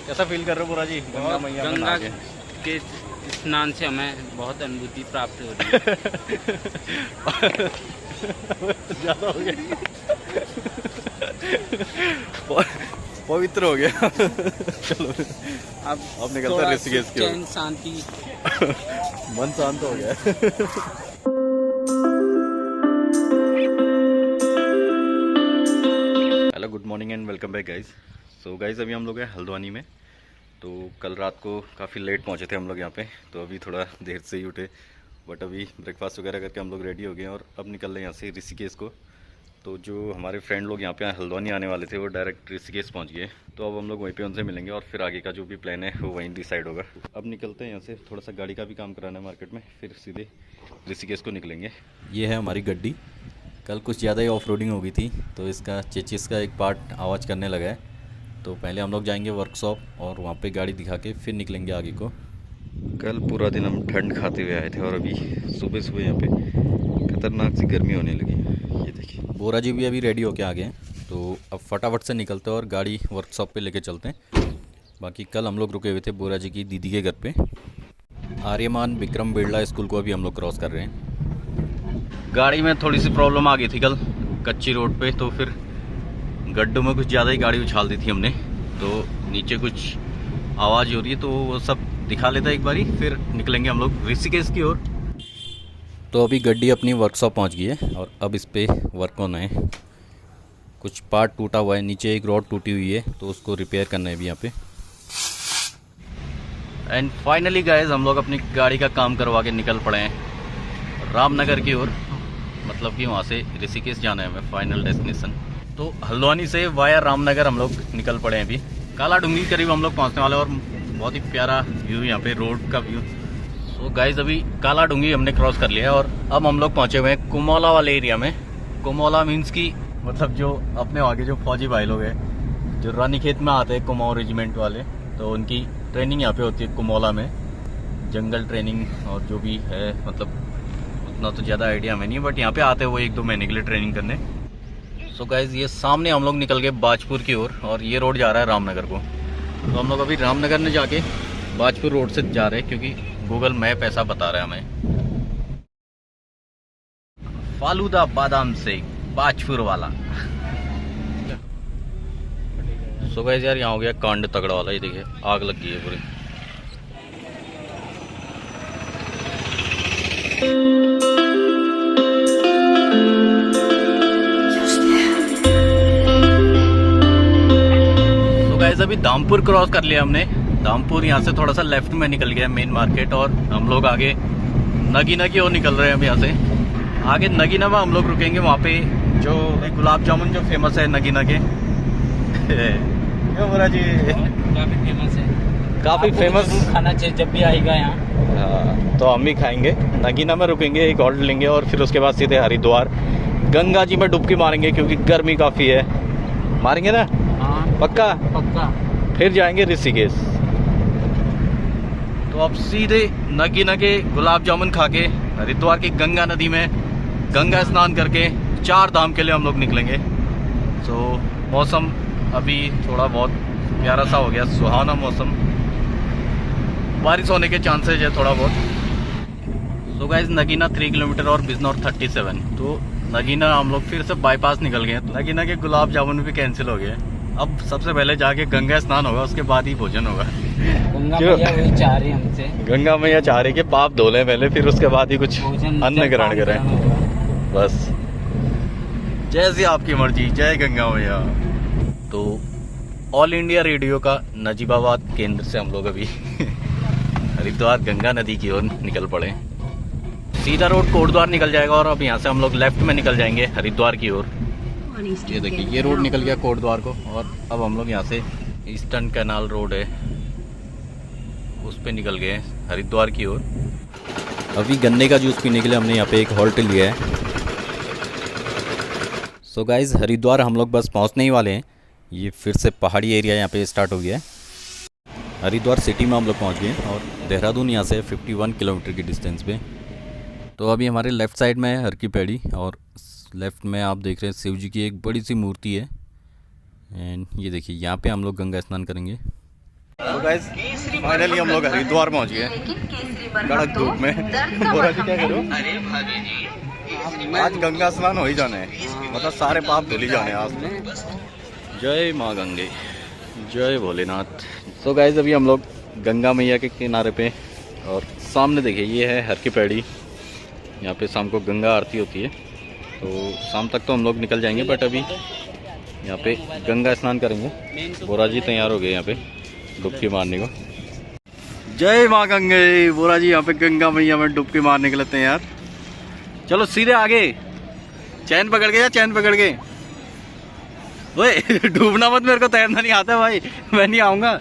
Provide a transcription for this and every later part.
कैसा फील कर रहे हो पूरा जी गंगा मैया में गंगा नहा के? के स्नान से हमें बहुत अनुभूति प्राप्त हो रही है। ज़्यादा हो गया। पवित्र हो गया। चलो अब निकलते हैं ऋषिकेश की ओर। चैन शांति। मन शांत हो गया। Hello good morning and welcome back guys. So guys अभी हम लोग हैं हल्द्वानी में। तो कल रात को काफ़ी लेट पहुंचे थे हम लोग यहाँ पे, तो अभी थोड़ा देर से ही उठे, बट अभी ब्रेकफास्ट वगैरह करके हम लोग रेडी हो गए हैं और अब निकल रहे हैं यहाँ से ऋषिकेश को। तो जो हमारे फ्रेंड लोग यहाँ पे हल्द्वानी आने वाले थे वो डायरेक्ट ऋषिकेश पहुँच गए, तो अब हम लोग वहीं पे उनसे मिलेंगे और फिर आगे का जो भी प्लान है वो वहीं डिसाइड होगा। अब निकलते हैं यहाँ से, थोड़ा सा गाड़ी का भी काम कराना है मार्केट में, फिर सीधे ऋषिकेश को निकलेंगे। ये है हमारी गड्डी। कल कुछ ज़्यादा ही ऑफ रोडिंग हो गई थी तो इसका चेचिस का एक पार्ट आवाज़ करने लगा है, तो पहले हम लोग जाएंगे वर्कशॉप और वहाँ पे गाड़ी दिखा के फिर निकलेंगे आगे को। कल पूरा दिन हम ठंड खाते हुए आए थे और अभी सुबह सुबह यहाँ पे खतरनाक सी गर्मी होने लगी है। ये देखिए बोरा जी भी अभी रेडी होके आ गए हैं, तो अब फटाफट से निकलते हैं और गाड़ी वर्कशॉप पे लेके चलते हैं। बाकी कल हम लोग रुके हुए थे बोरा जी की दीदी के घर पे। आर्यमान विक्रम बिरला स्कूल को अभी हम लोग क्रॉस कर रहे हैं। गाड़ी में थोड़ी सी प्रॉब्लम आ गई थी कल कच्ची रोड पे, तो फिर गड्ढों में कुछ ज़्यादा ही गाड़ी उछाल दी थी हमने, तो नीचे कुछ आवाज़ हो रही है, तो वो सब दिखा लेता है एक बारी, फिर निकलेंगे हम लोग ऋषिकेश की ओर। तो अभी गड्डी अपनी वर्कशॉप पहुंच गई है और अब इस पर वर्क होना है। कुछ पार्ट टूटा हुआ है, नीचे एक रॉड टूटी हुई है, तो उसको रिपेयर करना है अभी यहाँ पे। एंड फाइनली गाइस हम लोग अपनी गाड़ी का काम करवा के निकल पड़े हैं रामनगर की ओर, मतलब कि वहाँ से ऋषिकेश जाना है हमें, फाइनल डेस्टिनेशन। तो हल्द्वानी से वाया रामनगर हम लोग निकल पड़े हैं अभी। काला डूंगी करीब हम लोग पहुँचने वाले हैं और बहुत ही प्यारा व्यू यहाँ पे, रोड का व्यू। तो गाइज अभी काला डूंगी हमने क्रॉस कर लिया है और अब हम लोग पहुँचे हुए हैं कुमौला वाले एरिया में। कुमौला मीन्स की मतलब जो अपने आगे जो फौजी भाई लोग हैं जो रानीखेत में आते हैं कुमाऊं रेजिमेंट वाले, तो उनकी ट्रेनिंग यहाँ पे होती है कुमौला में, जंगल ट्रेनिंग और जो भी है, मतलब उतना तो ज़्यादा आइडिया हमें नहीं, बट यहाँ पे आते हैं वो 1-2 महीने के लिए ट्रेनिंग करने। सो गाइज ये सामने हम लोग निकल गए बाजपुर की ओर और ये रोड जा रहा है रामनगर को। तो हम लोग अभी रामनगर में जाके बाजपुर रोड से जा रहे हैं क्योंकि गूगल मैप ऐसा बता रहा है हमें। फालूदा बादाम से बाजपुर वाला। सो गाइज यार यहाँ हो गया कांड तगड़ा वाला, ये देखिए आग लग गई है पूरी। अभी धामपुर क्रॉस कर लिया हमने। धामपुर यहाँ से थोड़ा सा लेफ्ट में निकल गया मेन मार्केट और हम लोग आगे नगीना की ओर निकल रहे हैं। अब यहाँ से आगे नगीना में हम लोग रुकेंगे, वहाँ पे जो गुलाब जामुन जो फेमस है नगीना के। क्यों बुरा जी? काफी फेमस है, काफी फेमस खाना चाहिए जब भी आएगा यहाँ। हाँ, तो हम भी खाएंगे। नगीना में रुकेंगे, एक ऑर्डर लेंगे और फिर उसके बाद सीधे हरिद्वार गंगा जी में डुबकी मारेंगे क्योंकि गर्मी काफ़ी है। मारेंगे ना? पक्का पक्का। फिर जाएंगे ऋषिकेश। तो अब सीधे नगीना के गुलाब जामुन खा के हरिद्वार की गंगा नदी में गंगा स्नान करके 4 धाम के लिए हम लोग निकलेंगे। तो मौसम अभी थोड़ा बहुत प्यारा सा हो गया, सुहाना मौसम, बारिश होने के चांसेस है थोड़ा बहुत। तो गाइस नगीना 3 किलोमीटर और बिजनौर 37। तो नगीना हम लोग फिर से बाईपास निकल गए। नगीना के गुलाब जामुन भी कैंसिल हो गए। अब सबसे पहले जाके गंगा स्नान होगा, उसके बाद ही भोजन होगा। गंगा मैया वही चाह रही हमसे, गंगा मैया चाह रही कि पाप धो लें पहले, फिर उसके बाद ही कुछ अन्न ग्रहण करें। बस जैसी आपकी मर्जी, जय गंगा मैया। तो ऑल इंडिया रेडियो का नजीबाबाद केंद्र से हम लोग अभी हरिद्वार गंगा नदी की ओर निकल पड़े। सीधा रोड कोटद्वार निकल जाएगा और अब यहाँ से हम लोग लेफ्ट में निकल जाएंगे हरिद्वार की ओर। ये देखिए ये रोड निकल गया कोटद्वार को और अब हम लोग यहाँ से ईस्टर्न कैनाल रोड है उस पे निकल गए हरिद्वार की ओर। अभी गन्ने का जूस पीने के लिए हमने यहाँ पे एक हॉल्ट लिया है। सो गाइज हरिद्वार हम लोग बस पहुँचने ही वाले हैं। ये फिर से पहाड़ी एरिया यहाँ पे स्टार्ट हो गया है। हरिद्वार सिटी में हम लोग पहुँच गए और देहरादून यहाँ से 51 किलोमीटर की डिस्टेंस पे। तो अभी हमारे लेफ़्ट साइड में है हर की पैड़ी और लेफ़्ट में आप देख रहे हैं शिव जी की एक बड़ी सी मूर्ति है। एंड ये देखिए यहाँ पे हम लोग गंगा स्नान करेंगे। तो गाइस फाइनली हम लोग हरिद्वार पहुंच गए कड़क धूप में। बोरा जी क्या करो, आज गंगा स्नान हो ही जाने हैं, मतलब सारे पाप धुल ही जाने हैं आज में। जय माँ गंगे, जय भोलेनाथ। तो गाइस अभी हम लोग गंगा मैया के किनारे पे, और सामने देखिए ये है हर की पैड़ी। यहाँ पे शाम को गंगा आरती होती है, तो शाम तक तो हम लोग निकल जाएंगे, बट अभी यहाँ पे गंगा स्नान करेंगे। बोरा जी तैयार हो गए यहाँ पे डुबकी मारने को। जय माँ गंगे। बोरा जी यहाँ पे गंगा मैया में डुबकी मारने के लिए तैयार। चलो सीधे आगे, चैन पकड़ के या चैन पकड़ के। ओए डूबना मत, मेरे को तैरना नहीं आता भाई, मैं नहीं आऊंगा।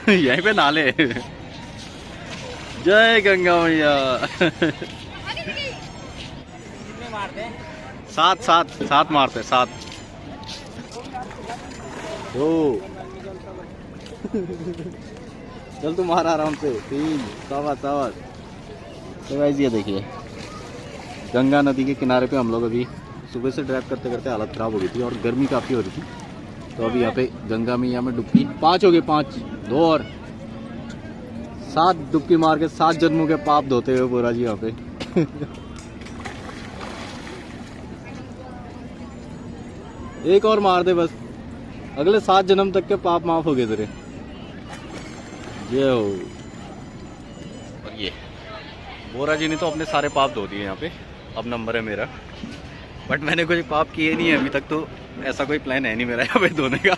यहीं पे नाले। जय गंगा मैया। सात सात सात मारते, सात दो। चल तू मार आराम से, 3 सावत सावत। तो गाइस ये देखिए गंगा नदी के किनारे पे हम लोग अभी सुबह से ड्राइव करते करते हालत ख़राब हो गई थी और गर्मी काफ़ी हो रही थी, तो अभी यहाँ पे गंगा मैया में डुबकी 5 हो गए, 5 2 और 7 डुबकी मार के 7 जन्मों के पाप धोते हुए बोरा जी यहाँ पे। एक और मार दे बस, अगले 7 जन्म तक के पाप माफ हो गए तेरे। ये हो। और ये बोरा जी ने तो अपने सारे पाप धो दिए यहाँ पे, अब नंबर है मेरा, बट मैंने कोई पाप किए नहीं है अभी तक, तो ऐसा कोई प्लान है नहीं मेरा यहाँ पे धोने का।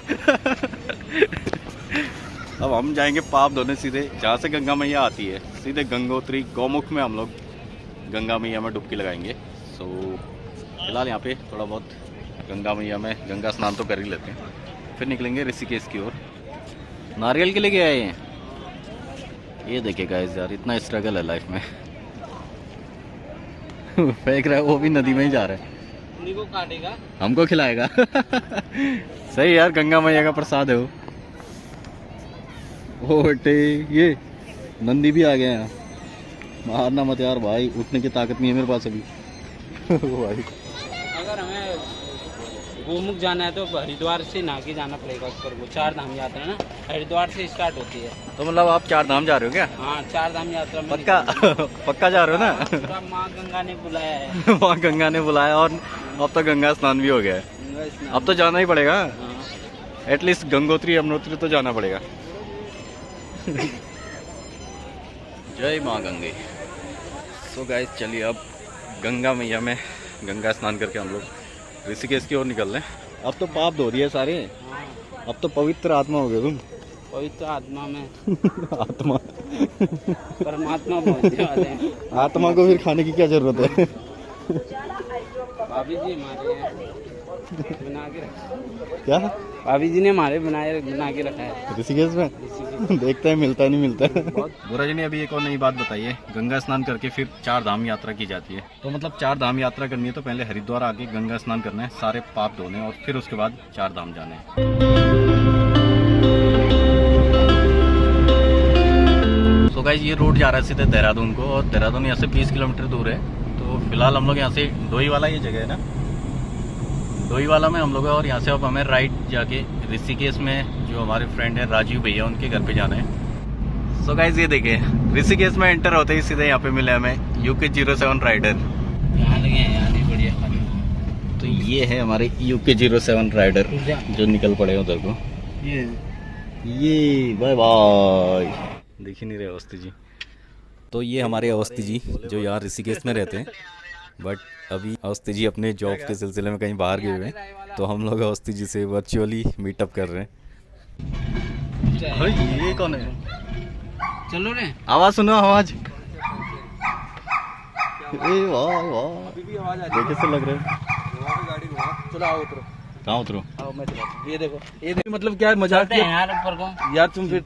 अब हम जाएंगे पाप धोने सीधे जहाँ से गंगा मैया आती है, सीधे गंगोत्री गौमुख में हम लोग गंगा मैया में डुबकी लगाएंगे। सो फिलहाल यहाँ पे थोड़ा बहुत गंगा मैया में गंगा स्नान तो कर ही लेते हैं, फिर निकलेंगे ऋषिकेश की ओर। नारियल के लिए गए आए हैं। ये देखिए गाइस यार, इतना स्ट्रगल है लाइफ में। फेंक रहा है वो भी नदी में ही जा रहा है। को काटेगा, हमको खिलाएगा। सही यार, गंगा मैया का प्रसाद है वो। ओ बेटे ये नंदी भी आ गए हैं। मारना मत यार भाई, उठने की ताकत नहीं है मेरे पास अभी। भाई अगर हमें गोमुख जाना है तो हरिद्वार से ना के जाना पड़ेगा ऊपर को। 4 धाम यात्रा ना हरिद्वार से स्टार्ट होती है। तो मतलब आप 4 धाम जा रहे हो क्या? हाँ 4 धाम यात्रा में पक्का? पक्का जा रहे हो ना? पूरा माँ गंगा ने बुलाया है। माँ गंगा ने बुलाया, और अब तो गंगा स्नान भी हो गया है, अब तो जाना ही पड़ेगा। एटलीस्ट गंगोत्री यमुनोत्री तो जाना पड़ेगा। जय माँ गंगे। सो गाइस चलिए अब गंगा मैया में गंगा स्नान करके हम लोग ऋषिकेश की ओर निकल रहे हैं। अब तो पाप धो रही है सारे, अब तो पवित्र आत्मा हो गए तुम। पवित्र आत्मा में आत्मा परमात्मा पहुंचने वाले हैं। आत्मा को फिर खाने की क्या जरूरत है? भाभी जी हमारे बना के रखा। क्या भाभी जी ने हमारे बना के रखा है ऋषिकेश में? देखते हैं मिलता है नहीं मिलता है। बोरा जी ने अभी एक और नई बात बताई है, गंगा स्नान करके फिर 4 धाम यात्रा की जाती है। तो मतलब 4 धाम यात्रा करनी है तो पहले हरिद्वार आके गंगा स्नान करना है, सारे पाप धोने, और फिर उसके बाद 4 धाम जाने हैं। तो गाइस ये रोड जा रहा है सीधे देहरादून को, और देहरादून यहाँ से 20 किलोमीटर दूर है। तो फिलहाल हम लोग यहाँ से डोईवाला, ये जगह है ना, डोईवाला में हम लोग हैं, और यहाँ से अब हमें राइट जाके ऋषिकेश में जो हमारे फ्रेंड है राजीव भैया, उनके घर पे जाना है। सो गाइस ये देखिए ऋषिकेश में एंटर होते ही सीधे यहाँ पे मिले हमें UK07 राइडर। यहाँ लगे हैं, यहाँ नहीं बढ़िया। तो ये है हमारे UK07 राइडर जो निकल पड़े उधर को। ये बाय बाय। दिख ही नहीं रहे अवस्थी जी। तो ये हमारे अवस्थी जी जो यहाँ ऋषिकेश में रहते हैं, बट अभी अवस्थी जी अपने जॉब के सिलसिले में कहीं बाहर गए हुए हैं, तो हम लोग अवस्थी जी से वर्चुअली मीटअप कर रहे हैं। ये कौन है? चलो रे, आवाज सुनो, आवाज। ए वाह वाह, देखे से लग रहे हैं। चलो आओ उतरो। कहाँ उतरो? आओ मैं चलाता। ये देखो मतलब क्या मजाक चलते हैं यार ऊपर को। यार तुम फिर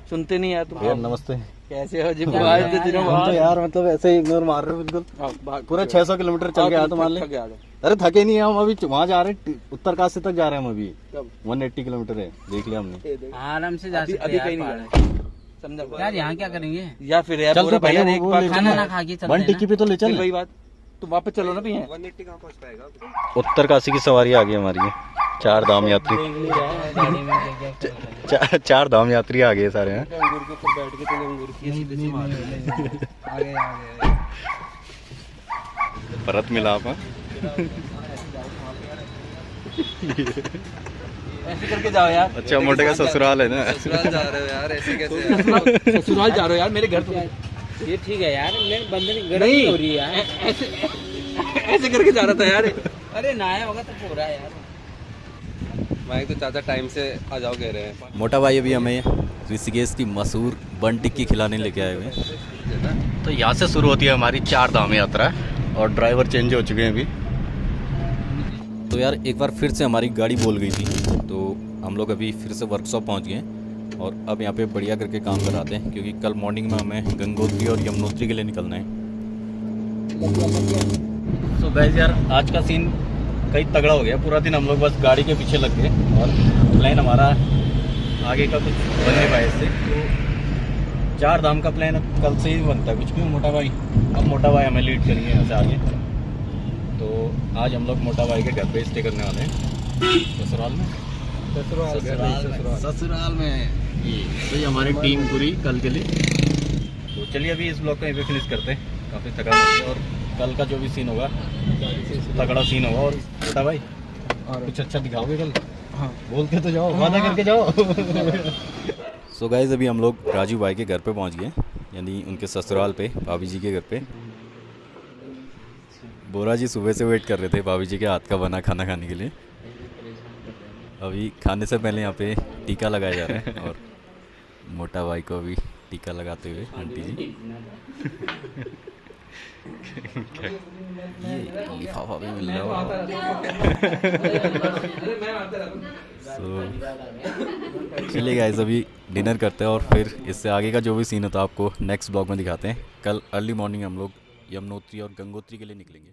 सुनते नहीं यार तुम। यार नमस्ते। कैसे हो जी? आए थे दिनों हम तो यार मतलब ऐसे ही इग्नोर मार रहे हो बिल्कुल। पूरा 600 किलोमीटर चल गया तो मान ले। अरे थके नहीं है हम, अभी वहाँ जा रहे हैं, उत्तरकाशी तक जा रहे हैं हम अभी। 180 किलोमीटर है, देख लिया हमने। आराम से जा सकते हैं। अभी कहीं नहीं जाना, समझा यार। यहाँ क्या करेंगे? या फिर यार चल तो भैया पहले एक वो बार ले खाना ना खा के चलते हैं 180 पे तो ले चल। वही बात, तुम वापस चलो ना भैया। 180 कहाँ पहुँच पाएगा? उत्तरकाशी की सवारी आ गई हमारी है। चार धाम यात्री गाड़ी में लेके चार धाम यात्री आ गए सारे हैं। अंगूर के ऊपर बैठ के तूने अंगूर की सीधे सी मार दी। आगे आगे परत मिला आप ऐसे करके जाओ यार। अच्छा मोटे का ससुराल है ना। ससुराल जा रहे हो यार, ऐसे कैसे? ससुराल जा रहे हो यार, मेरे घर तो ये ठीक है यार, मैं बंदे गर्मी नहीं हो रही है यार। ऐसे करके जा रहा था यार। अरे नहाया होगा तो पूरा यार। मैं तो चाचा टाइम से आ जाओ कह रहे हैं। मोटा भाई अभी हमें ऋषिकेश की मशहूर बन टिक्की खिलाने लेके आए हुए हैं। तो यहाँ से शुरू होती है हमारी चार धाम यात्रा और ड्राइवर चेंज हो चुके हैं अभी। तो यार एक बार फिर से हमारी गाड़ी बोल गई थी, तो हम लोग अभी फिर से वर्कशॉप पहुँच गए और अब यहाँ पे बढ़िया करके काम कराते हैं, क्योंकि कल मॉर्निंग में हमें गंगोत्री और यमुनोत्री के लिए निकलना है। तो गाइस यार आज का सीन कई तगड़ा हो गया। पूरा दिन हम लोग बस गाड़ी के पीछे लग गए और प्लान हमारा आगे का कुछ बन नहीं पाया इससे। तो चार धाम का प्लान अब कल से ही बनता है कुछ भी। मोटा भाई अब मोटा भाई हमें लीड करेंगे यहाँ से आगे। तो आज हम लोग मोटा भाई के घर पे स्टे करने वाले हैं ससुराल में। ससुराल में तो ये हमारी टीम पूरी कल के लिए। तो चलिए अभी इस ब्लॉग को यहीं पे फिनिश करते हैं, काफ़ी थकान हो गई और कल का जो भी सीन होगा तगड़ा सीन होगा। और मोटा भाई कुछ अच्छा दिखाओगे कल? हाँ बोल के तो जाओ, वादा करके जाओ। सो गाइस अभी हम लोग राजू भाई के घर पे पहुंच गए, यानी उनके ससुराल पे, भाभी जी के घर पे। बोरा जी सुबह से वेट कर रहे थे भाभी जी के हाथ का बना खाना खाने के लिए। अभी खाने से पहले यहाँ पे टीका लगाया जा रहा है और मोटा भाई को अभी टीका लगाते हुए आंटी जी। ये लिफाफा भी मिल रहा होगा। चलिए गाइस अभी डिनर करते हैं और फिर इससे आगे का जो भी सीन होता है आपको नेक्स्ट ब्लॉग में दिखाते हैं। कल अर्ली मॉर्निंग हम लोग यमुनोत्री और गंगोत्री के लिए निकलेंगे।